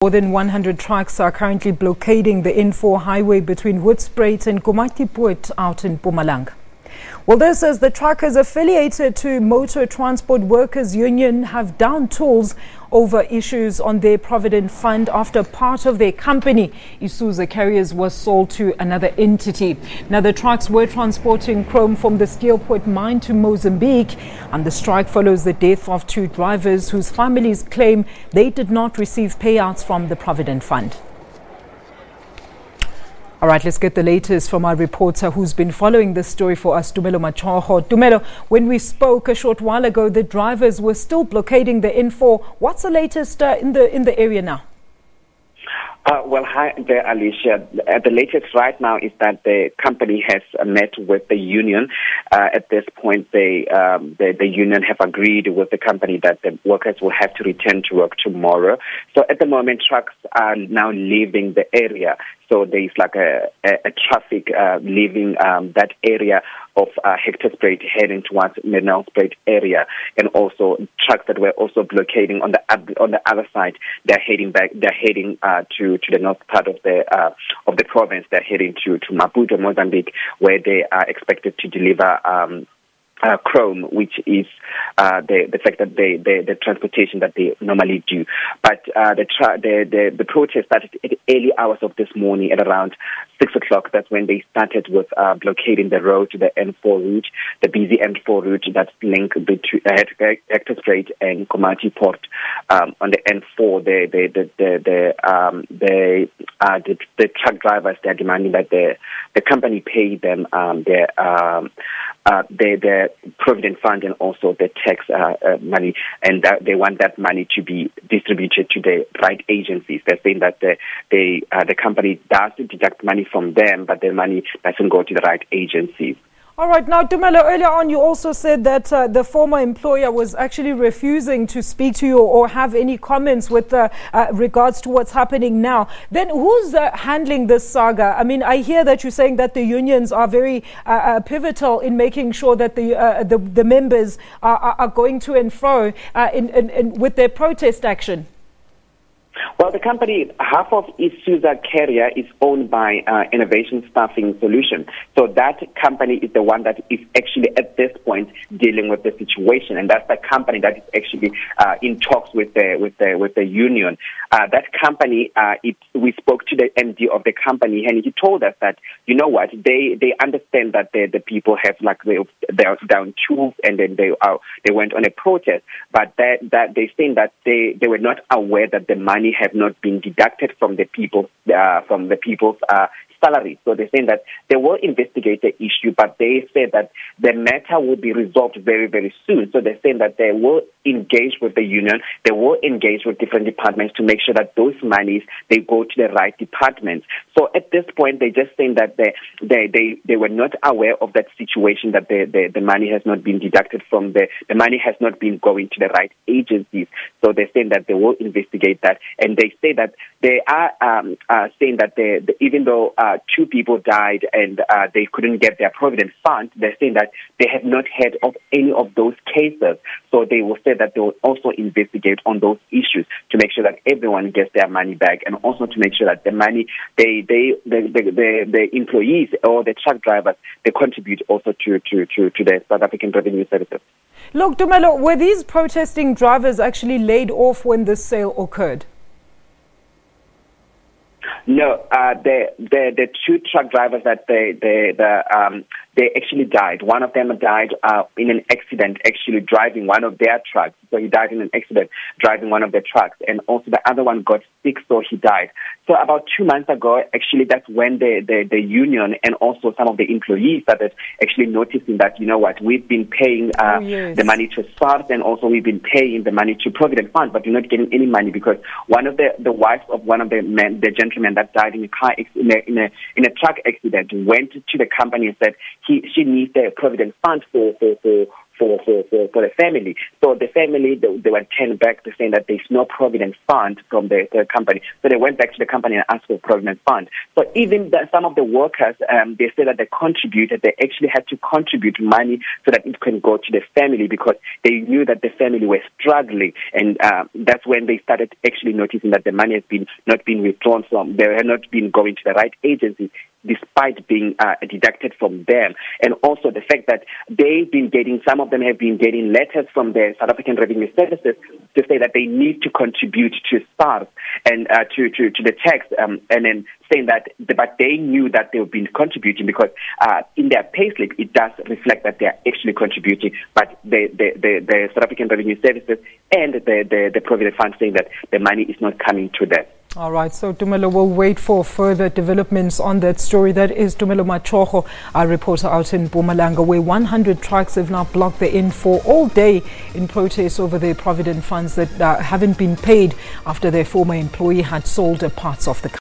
More than 100 trucks are currently blockading the N4 highway between Hoedspruit and Komatipoort out in Mpumalanga. Well, this as the truckers affiliated to Motor Transport Workers Union have down tools over issues on their provident fund after part of their company, Isuzu Carriers, was sold to another entity. Now, the trucks were transporting chrome from the Steelpoort mine to Mozambique, and the strike follows the death of two drivers whose families claim they did not receive payouts from the provident fund. All right, let's get the latest from our reporter who's been following this story for us, Tumelo Machoho. Tumelo, when we spoke a short while ago, the drivers were still blockading the N4. What's the latest in the area now? Well, hi there, Alicia. The latest right now is that the company has met with the union. At this point, the union have agreed with the company that the workers will have to return to work tomorrow. So at the moment, trucks are now leaving the area. So there's like a traffic leaving that area of Hoedspruit heading towards Nelspruit area, and also trucks that were also blockading on the other side. They're heading back. They're heading to the north part of the province. They're heading to Maputo, Mozambique, where they are expected to deliver chrome, which is the fact that the transportation that they normally do. But the protest started at the early hours of this morning at around 6 o'clock. That's when they started with blockading the road to the N4 route, the busy N4 route that's linked between Hoedspruit and Komatipoort. On the N4, the truck drivers, they're demanding that the company pay them the provident fund and also the tax money, and they want that money to be distributed to the right agencies. They're saying that the company does deduct money from them, but the money doesn't go to the right agencies. All right. Now, Tumelo, earlier on you also said that the former employer was actually refusing to speak to you or have any comments with regards to what's happening now. Then who's handling this saga? I mean, I hear that you're saying that the unions are very pivotal in making sure that the members are going to and fro with their protest action. Well, the company, half of Isuzu Carrier is owned by Innovation Staffing Solution. So that company is the one that is actually at this point dealing with the situation, and that's the company that is actually in talks with the union. That company, we spoke to the MD of the company, and he told us that, you know what, they understand that the people have they're down tools, and then they went on a protest, but that they saying that they were not aware that the money have not been deducted from the people's salary. So they're saying that they will investigate the issue, but they say that the matter will be resolved very, very soon. So they're saying that they will engage with the union, they will engage with different departments to make sure that those monies, they go to the right departments. So at this point, they're just saying that they were not aware of that situation, that the money has not been deducted from the money has not been going to the right agencies. So they're saying that they will investigate that, and they say that they are saying that even though two people died and they couldn't get their provident fund, they're saying that they have not heard of any of those cases. So they will say that they will also investigate on those issues to make sure that everyone gets their money back, and also to make sure that the money the employees or the truck drivers, they contribute also to the South African Revenue Services. Look, Tumelo, were these protesting drivers actually laid off when this sale occurred? No, the two truck drivers that they actually died. One of them died in an accident, actually driving one of their trucks. So he died in an accident driving one of the trucks, and also the other one got sick, so he died. So about 2 months ago, actually, that's when the union and also some of the employees started actually noticing that, you know what, we've been paying the money to SARS, and also we've been paying the money to Provident Fund, but we're not getting any money because one of the wives of one of the gentlemen that died in a car in a truck accident went to the company and said she needs the Provident Fund for the family. So the family, they were turned back to saying that there's no provident fund from the company. So they went back to the company and asked for a provident fund. So even some of the workers, they said that they contributed. They actually had to contribute money so that it can go to the family because they knew that the family were struggling. And that's when they started actually noticing that the money has not been withdrawn from. They had not been going to the right agency, despite being deducted from them. And also the fact that some of them have been getting letters from the South African Revenue Services to say that they need to contribute to SARS and to the tax, and then saying that, but they knew that they've been contributing because in their payslip it does reflect that they are actually contributing, but the South African Revenue Services and the Provident Fund saying that the money is not coming to them. All right, so Tumelo will wait for further developments on that story. That is Tumelo Machogo, our reporter out in Mpumalanga, where 100 trucks have now blocked the N4 all day in protest over their provident funds that haven't been paid after their former employee had sold parts of the company.